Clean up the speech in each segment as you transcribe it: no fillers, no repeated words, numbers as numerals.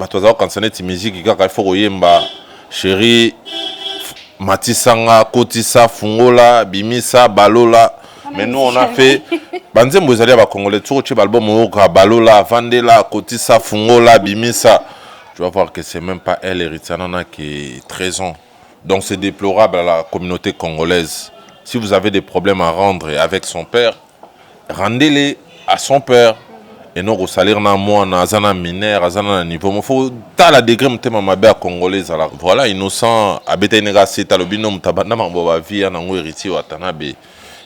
batoza kansane ti musique kaka il faut koyemba chéri matisanga kotisa fungola bimisa balola. Mais nous on a fait banzembo ezali ba congolais tout ci album oka balola vandela kotisa fungola bimisa. Tu vas voir que c'est même pas elle Eritanana qui est 13 ans. Donc c'est déplorable à la communauté congolaise. Si vous avez des problèmes à rendre avec son père, rendez-les à son père. Et non, au salaire na moi, na zana mineur, zana niveau. Il faut ta la degré mtema mabe à congolaise. Voilà, innocent. Abete négasi talobino mtabana mambo vie na ngo héritier watanabe.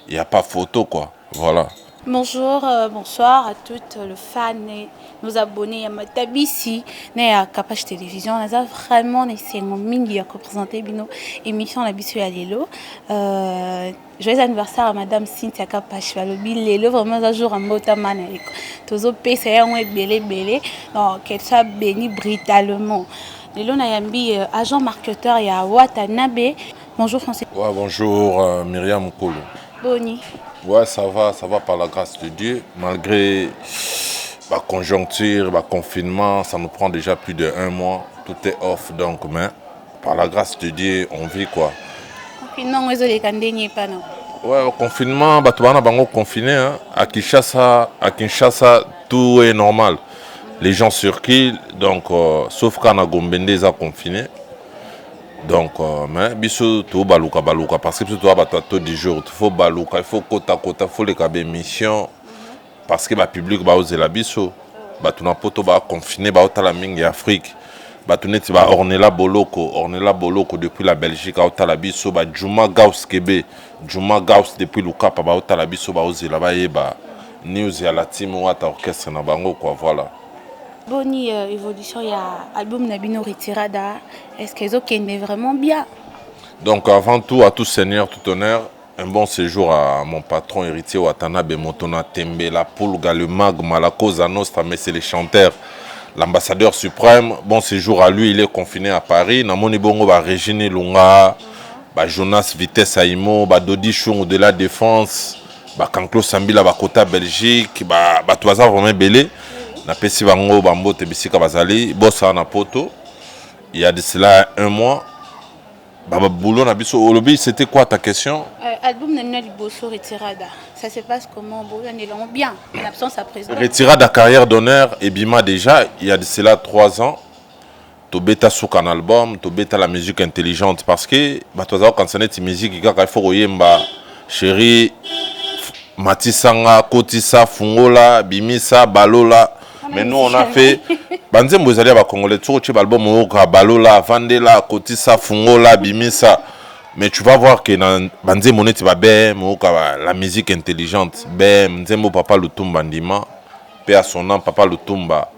Il y a pas photo quoi. Voilà. Bonjour, bonsoir à toutes les fans et nos abonnés à Matabisi, à Capache Télévision. On a vraiment essayé de présenter une émission à la Bissou à Lélo. Joyeux anniversaire à Madame Cynthia Capache. Lélo, vraiment un jour en Motaman. Tous au PC, on est belé. Donc, qu'elle soit bénie brutalement. Lélo, on a agent marketeur et à Watanabe. Bonjour Français. Ouais, bonjour Myriam Kolo. Boni. Ouais, ça va par la grâce de Dieu. Malgré la conjoncture, le confinement, ça nous prend déjà plus de 1 mois. Tout est off, donc, mais par la grâce de Dieu, on vit quoi. Confinement, ouais, au confinement, tu vas confiné. Hein. À Kinshasa, tout est normal. Les gens circulent, donc, sauf quand on a Gombende, ils sont confinés. Donc, mais biso to baluka parce que tu dois battre 10 jours, il faut baluka, il faut kota, il faut les caber mission parce que le public va oser la biso, bah tu n'as pas tout ba confiné, bah au la mingi Afrique, bah tu n'es pas ornela boloko depuis la Belgique, au la biso, bah Juma Gauss Kebe, Juma Gauss depuis le Cap, bah au la biso, bah oser la bah news ya la team ou à orchestre na bango quoi, voilà. Boni évolution, il y a album Nabino Retirada. Est-ce qu'ils ont vraiment bien? Donc avant tout, à tout seigneur, tout honneur, un bon séjour à mon patron héritier Watanabe Motona Tembe, la Pulga, le Magma, la Cosa Nostra, mais c'est les chanteurs. L'ambassadeur suprême, bon séjour à lui, il est confiné à Paris. Namoni Bongo, Régine Lunga, Jonas Vitesse Aimo, Dodi Chung de la Défense, Kanklo Sambila, Kota Belgique, Toisa vraiment belé. Na pesi bango bambo te bisika bazali bossa na poto il y a de cela 1 mois baba boulot na biso olobi c'était quoi ta question album na liboso Retirada ça se passe comment bon on bien en absence à présent Retirada carrière d'honneur et bima déjà il y a de cela 3 ans to beta sous un album to beta la musique intelligente parce que batoza quand ça net musique kaka il faut koyemba chéri matisanga kotisa fungola bimisa balola. Mais nous on a fait banzembo ezali ba congolais tout ci album oka balola vandela kotisa fungola bimisa. Mais tu vas voir que dans banzembo neti ba bem oka la musique intelligente bem nzembo papa Lutumba ndima paix à son nom papa Lutumba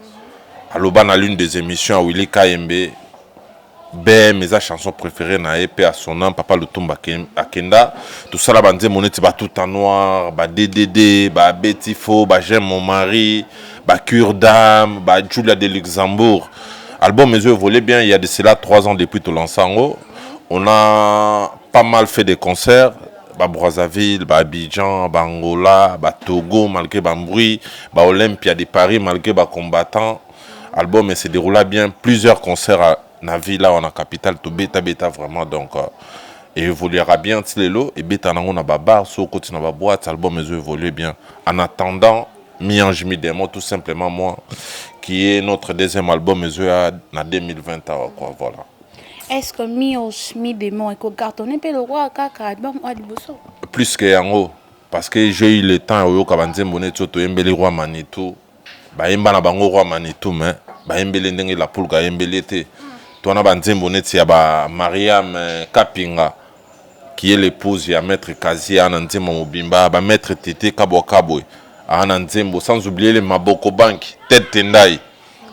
aloba na l'une des émissions à Willy Kayembe bem mes chansons préférées na paix à son nom papa Lutumba akenda tout ça la banzembo neti ba tout en noir ba DDD ba Betifo ba j'aime mon mari Cure d'âme, Julia de Luxembourg. Album mes yeux volait bien, il y a de cela 3 ans depuis tout l'ensemble. On a pas mal fait des concerts, Brazzaville, Abidjan, Angola, Togo, malgré Bambri, Olympia de Paris, malgré combattants. Album se déroula bien, plusieurs concerts à Navi, là on a capitale, tout bêta vraiment donc. Et évoluera bien, Tilelo, et bêta on a bar, so côté na boîte, album mes yeux évoluait bien. En attendant, Miange Midemo, tout simplement moi, qui est notre deuxième album, en 2020, quoi, voilà. Est-ce que Miange Midemo est cartonné pour le roi album Adiboso? Plus que Yango, parce que j'ai eu le temps, au Kabanze Moneto, to Embele Roi Manitou, Baimba na Bango Roi Manitou, mais Baembele Ndenge la Pulga Embelete. Toi, na Banze Moneto, il y a Mariam Kapinga, qui est l'épouse de Maître Kazi, Ananzema Mobimba, Maître Tete Kabo Kabwe. Ananzembo sans oublier les Maboko Bank Ted Tendai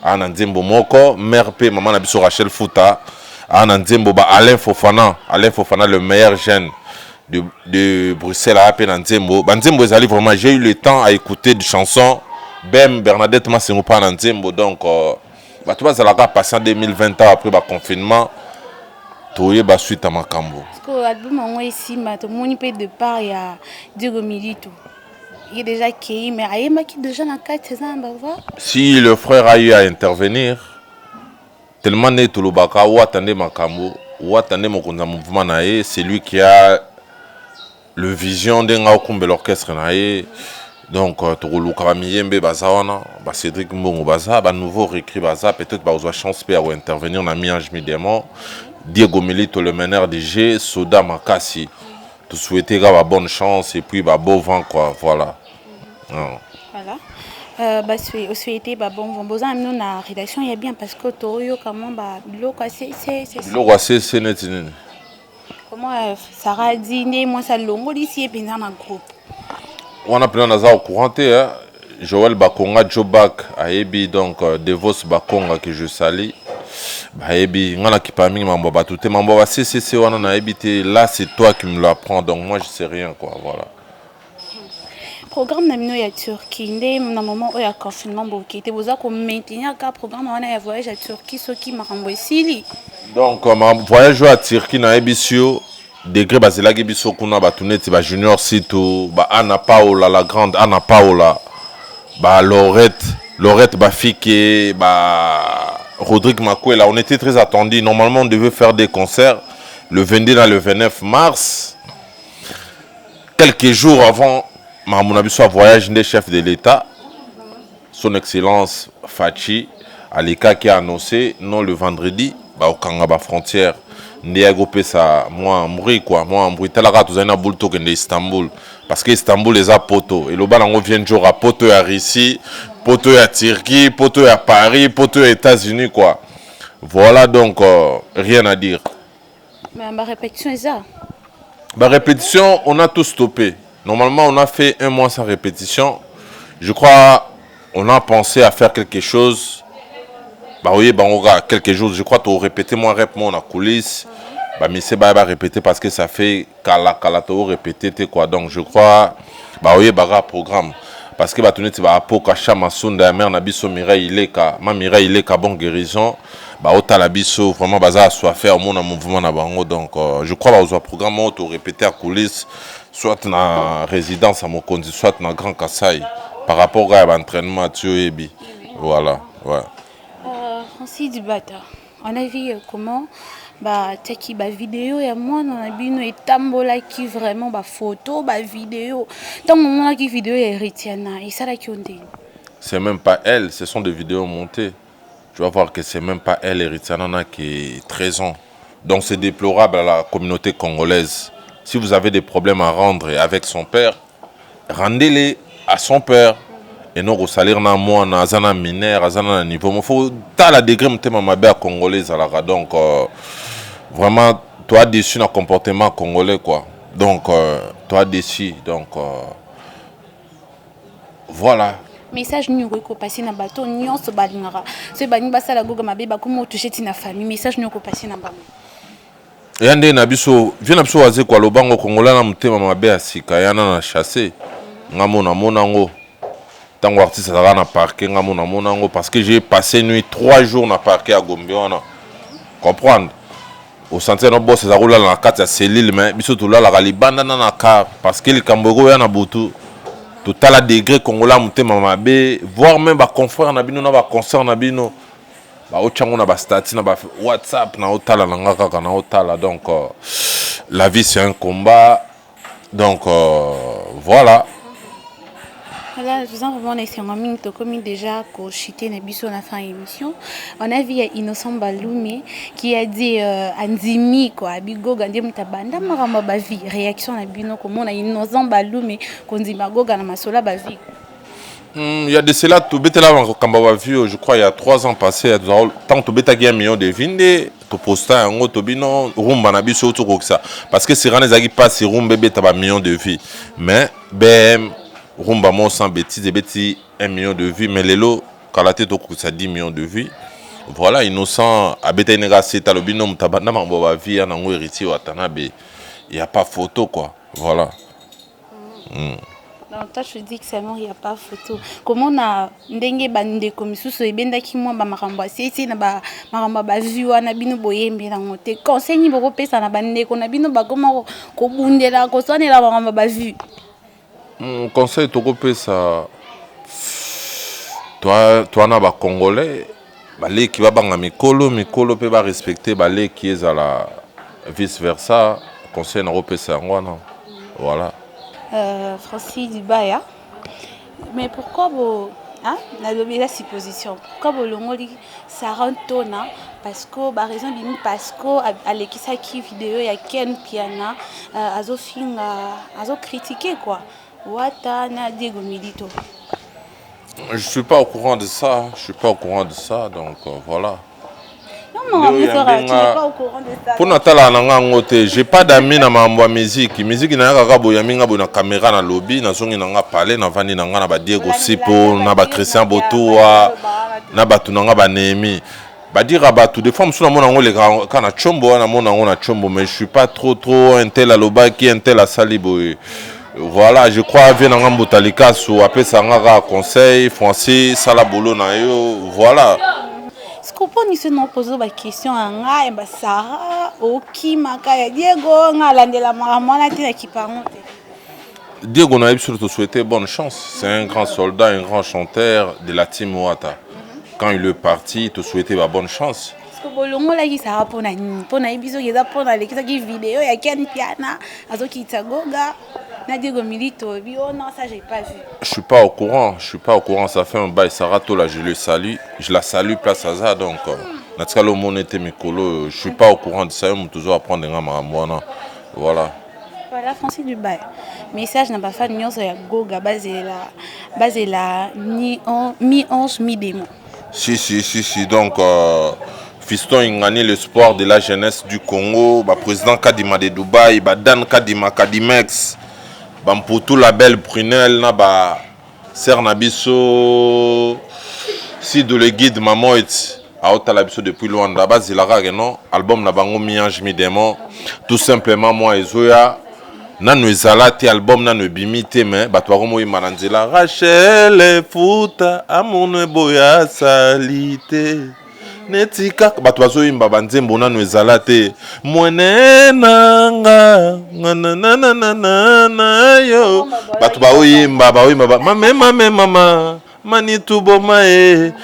Ananzembo Moko mère P maman na biso Rachel Fouta Ananzembo Alain Fofana le meilleur jeune de Bruxelles à Ananzembo Banzembo ezali vraiment j'ai eu le temps à écouter des chansons Bem Bernadette Massengo pa Ananzembo donc tu vas à la passer en 2020 après le confinement toye suite à Makambo parce que l'album en ici tout le monde peut de part il y a Diego Milito. Il est déjà accueilli, mais il y a déjà dans 4 ans. Si le frère a eu à intervenir, tellement né Tolobaka, ou attendez Makambo, ou attendez mon mouvement nae, c'est lui qui a le vision d'un kumbe l'orchestre nae. Donc Tololuka Miyembe Bazawana, Cédric Mbongo Baza, nouveau réécrit Baza, peut-être bah vous chance à intervenir dans Miange Midemont, Diego Milito le meneur du G, Soda Makasi. Tout souhaiter bonne chance et puis bon vent quoi, voilà. Voilà. Souhaiter bon vent. Besoin nous na rédaction il y a bien parce que Toyo comment c'est net. Comment Sarah dit moi ça longo ici et puis dans un groupe. On a plein au courant hein. Joël Bakonga Jobak Aebi donc Devos Bakonga que je salue. Aebi ngana ki parmi mambo batute mambo ba CCC wana na habité là c'est toi qui me l'apprends donc moi je sais rien quoi voilà. Programme na mino ya Turquie ndé na moment où il y a confinement bokité boza ko maintenir ka programme wana ya voyage à Turquie ce qui makambo esili. Donc ma voyage à Turquie na ebisio degré bazelaki biso kuna batuneti ba junior sito ba Anna Paola la grande Anna Paola ba Laurette Bafike ba Rodrigue Makwela, on était très attendus. Normalement, on devait faire des concerts le 22 et le 29 mars. Quelques jours avant, mon voyage des chefs de l'État, son Excellence Fachi Alika qui a annoncé non le vendredi, au Kangaba frontière, Ndiago Pesa, moi en bruit quoi, moi en bruit. Talara tous un boulto que Istanbul, parce que Istanbul les a poto et le bal on vient jour à poto à Russie. Poto à Turquie, poto à Paris, poto aux États-Unis, quoi. Voilà donc, rien à dire. Mais ma répétition est ça. Ma répétition, on a tout stoppé. Normalement, on a fait un mois sans répétition. Je crois on a pensé à faire quelque chose. Bah oui, bah on aura quelques jours. Je crois que tu répété moi rep moi en coulisses. Bah mais c'est bah répéter parce que ça fait kala tu répéter quoi. Donc je crois bah oui bah programme. Parce que tu vas apoka chama sunda mère na biso Mireille Ileka ma Mireille Ileka bon guérison ba ota la biso vraiment baza soit faire mon mouvement na bango donc je crois ba au programme auto répéter à coulisses soit na résidence à Mokonzi soit na Grand Kassai par rapport à l'entraînement tu ebi voilà ouais Francis Dubata on a vu comment teki vidéo ya mwana na bino etambola ki vraiment photo vidéo tant moment qui vidéo ya Ritiana et ça la qui onde c'est même pas elle ce sont des vidéos montées tu vas voir que c'est même pas elle Ritiana qui est 13 ans donc c'est déplorable à la communauté congolaise si vous avez des problèmes à rendre avec son père rendez-les à son père et non au salaire na moi na zana mineur azana niveau il faut ta la degré mtema mabe congolaise à la donc vraiment toi déçu dans comportement congolais quoi donc toi déçu donc voilà message nous ko passer na bato nyonso balingara ce bani basala goga mabe ba komo toucher tina famille message nous ko passer na bango yande na biso vient na biso waze kwa lobango congolais na mtema mabe asika yana na chasser ngamona monango tant artiste ça na parquet ngamona monango parce que j'ai passé nuit 3 jours na parquet à Gombe on comprendre au centre no boss za roula na kati ya cellule mais biso to la libanda na car parce que le Cambodgo ya na butu total à degré congolais mutema mabe voire même ba confrère na bino na ba concert na bino ba ochango na ba statut na ba WhatsApp na otala na ngaka na otala donc la vie c'est un combat donc voilà. Voilà, nous avons vraiment commis déjà qu'au chité na biso na fin émission. On a vu Innocent Baloumé qui a dit Andimi quoi, bigo gandi mutabanda maramba ba vie réaction na bino comme on a Innocent Baloumé qu'on dit magoga na masola ba vie. Il y a de cela tout bête là quand on a vu je crois il y a 3 ans passés tant tout bête qui a 1 million de vinde to posta en auto bino rumba na biso tout comme ça parce que c'est rané zaki passe rumba bête ba 1 million de vues mais BM rumba mon sans bêtises et bêtises 1 million de vues mais les lots quand la tête au coup ça 10 millions de vues voilà Innocent a bêta négacé talobino mutabanda mambo ba vie na ngo héritier watanabe il y a pas photo quoi voilà. Donc toi je dis que seulement il n'y a pas photo. Comment on a ndenge bande comme sous et benda qui moi ba maramba c'est na ba maramba ba vue wana bino boyembe na ngote. Conseil ni boko pesa na bande ko na bino ba koma ko bundela ko sonela maramba ba vue. Conseil toko pesa toi na ba congolais balé qui va banga mikolo peut pas respecter balé qui est à la vice versa conseil na repesa ngwana voilà. Francis Dibaya, mais pourquoi vous hein la supposition pourquoi vous longoli ça rentona parce que par exemple parce que Alekisa qui vidéo ya Ken Piana azo finga azo critiquer quoi wata na Diego Milito. Je suis pas au courant de ça, donc voilà. Non, mais tu n'es pas au courant de ça. Pour Natala Nangangote, j'ai pas d'amis dans ma musique. Musique n'a pas de caméra dans le lobby, na zongi nanga parler, na vandi nanga na ba Diego Sipo, na ba Christian Botoua, na ba tunanga ba Nehemi. Ba dire ba tout des fois sur mon ango les kana chombo na mon ango na chombo, mais je suis pas trop un tel à loba qui un tel à salibo. Voilà, je crois que nanga Mbotalika sou appelé sanga conseil Francis Salabolo na yo, voilà. Est-ce qu'on peut nous poser la question à nga et Sarah Oki Makaya Diego ngalandela maramona tina qui parle. Diego Naïb surtout souhaiter bonne chance. C'est un grand soldat, un grand chanteur de la team Ouata. Quand il est parti, il te souhaitait bonne chance. Est-ce que bolongo là qui sera pour na ibiso qui za pour na lekisa qui vidéo ya Ken Piana azo ki tsagoga na Diego Milito bio non ça j'ai pas vu. Je suis pas au courant, ça fait un bail Sarato là, je la salue place à ça donc natikalo monete mikolo, je suis pas au courant de ça, on toujours apprendre nga maramwana. Voilà. Voilà, Francis Dubaï. Message n'a pas fait de sur la Goga, basé la mi-11, mi-démon. Si. Donc, Fiston il gagne l'espoir de la jeunesse du Congo. Président Kadima de Dubaï, Dan Kadima, Kadimex, pour tout la belle Prunelle, Ser Nabiso, si de le guide Mamoit. À Otalabiso depuis loin d'abord, il a non album na bango mi-ange mi-démon. Tout simplement, moi et Zoya. Nanu ezalati album nanu bimite mais batwaro moi mananzela Rachel futa amono boya salite netika batwazo imba banzembo nanu ezalate mwene nanga na yo batwa oyimba mama manitu boma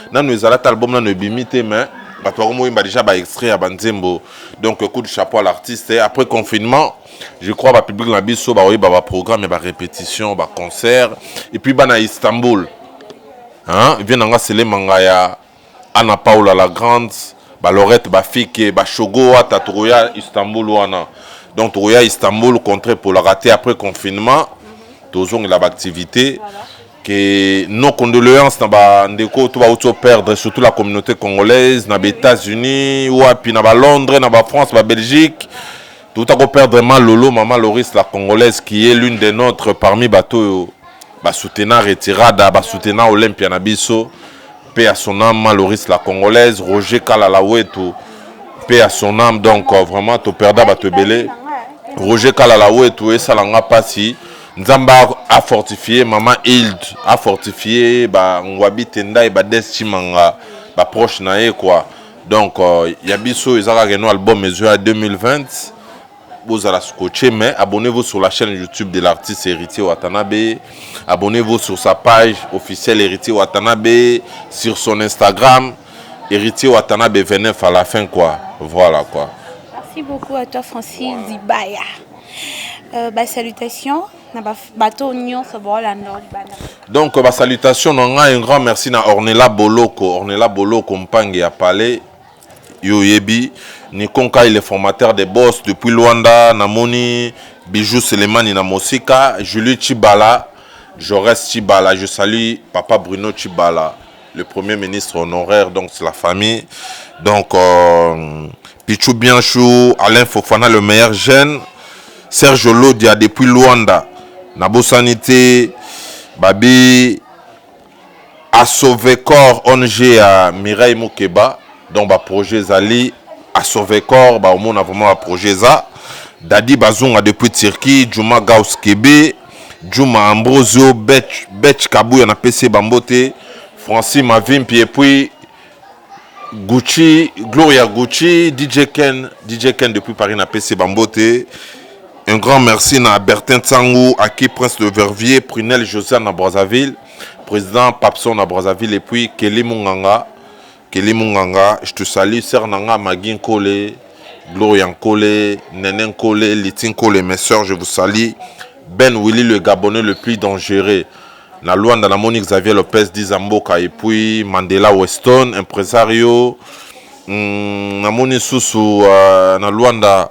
nanu ezalata album nanu bimite mais batwaro moi imba déjà ba extrait ya banzembo donc coup de chapeau à l'artiste et après confinement. Je crois que le public n'a pas de programme, de répétition, de concert. Et puis, à Istanbul, il vient de se mangaya Anna Paula la Grande, Lorette Bafike, Chogo, Tatouya, Istanbul. Donc, Touya, Istanbul, contre pour la rater après confinement. Tous ont l'activité. Que nos condoléances, nous perdre surtout la communauté congolaise, dans les États-Unis, dans Londres, dans France, dans Belgique. Tout à coup perdre Lolo, maman Loris, la congolaise, qui est l'une des nôtres parmi bateaux, soutenant Retirada, soutenant Olympia Nabiso, paix à son âme, Loris, la congolaise, Roger Kalalaouetou, paix à son âme, donc vraiment, tu perds bateau belé. Roger Kalalaouetou, et ça l'a pas si. Nzamba a fortifié, maman Hild a fortifié, Ngwabi Tenda et Destimanga, proche naé quoi. Donc, Yabiso, ils ont un album Mesure 2020. Vous allez scotcher, mais abonnez-vous sur la chaîne YouTube de l'artiste Héritier Watanabe. Abonnez-vous sur sa page officielle Héritier Watanabe, sur son Instagram Héritier Watanabe 29 à la fin quoi. Voilà quoi. Merci beaucoup à toi Francis Dibaya. Salutations. Donc salutations, un grand merci à Ornella Boloko Mpangi à Palais. Yoyebi Nikonka il est formateur des boss depuis Luanda Namoni Bijou Selemani na Mosika Julie Chibala Jaurès Chibala je salue papa Bruno Chibala le premier ministre honoraire donc c'est la famille donc Pichou Bianchou Alain Fofana le meilleur jeune Serge Lodia depuis Luanda Nabo Sanité Babi a sauvé corps ONG à Mireille Moukeba. Donc, projet Zali a sauvé corps, au monde a vraiment un projet ça. Dadi Bazonga depuis Turquie, Juma Gauss Kebe, Juma Ambrosio, Betch Kabou, y en a PC Bambote, Francis Mavim, puis Gucci, Gloria Gucci, DJ Ken depuis Paris, na PC Bambote. Un grand merci à Bertin Tsangou, Aki Prince de Verviers, Prunel Josiane à Brazzaville, président Papson à Brazzaville et puis Kelly Munganga. Kelly Munganga, je te salue, Sœur Nanga, Magin Kole, Glorian Kole, Nenen Kole, Litin Kole, mes sœurs, je vous salue. Ben Willy, le Gabonais le plus dangereux. Na Luanda, na Monique Xavier Lopez Dizamboka, et puis Mandela Weston, impresario. Na Monique Soussou, na Luanda,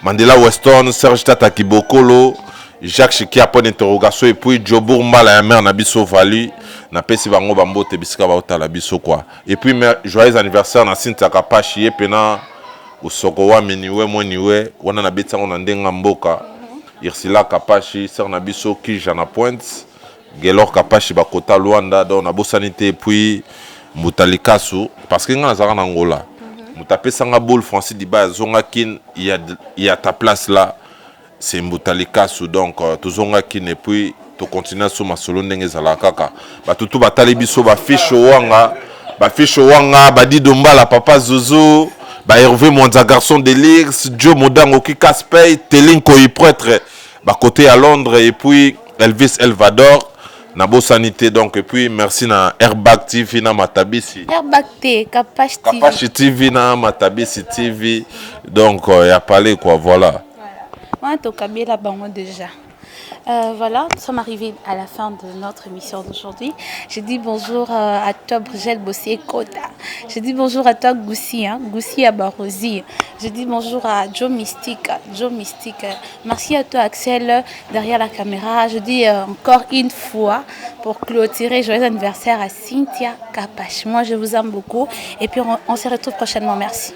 Mandela Weston, Serge Tata Kibokolo, Jacques Chiki a point d'interrogation, et puis Jobour Mala, la mère Nabiso Vali. Na pesi bango bambo te bisika ba otala biso quoi. Et puis joyeux anniversaire na Cynthia Kapashi pena usoko wa miniwe moniwe wana na betsa ngona ndenga mboka. Irsila Kapashi sœur na biso ki jana Pointe. Gelor Kapashi bakota Luanda donc na bosanité et puis Mutalikasu parce que ngana zaka na Angola. Mutapesa nga boule Francis Diba zonga kin il y a ta place là. C'est Mutalikasu donc tozonga kin et puis to continuer sur ma solo ndenge zala kaka batutu batali biso ba fiche wanga badi dombala papa Zozo ba Hervé Monza garçon de l'X Joe Modango qui casse-paye Telinko y prêtre ba côté à Londres et puis Elvis Elvador na bo sanité donc et puis merci na Airbag TV na Matabisi Airbag T Kapashi TV na Matabisi TV donc y a parlé quoi voilà on to kabila bango déjà. Voilà, nous sommes arrivés à la fin de notre émission d'aujourd'hui. Je dis bonjour à toi, Brigitte Bossier Kota. Je dis bonjour à toi, Goussi, Goussi Abarosi. Je dis bonjour à Joe Mystique. Merci à toi, Axel, derrière la caméra. Je dis encore une fois, pour clôturer, joyeux anniversaire à Cynthia Kapash. Moi, je vous aime beaucoup. Et puis, on se retrouve prochainement. Merci.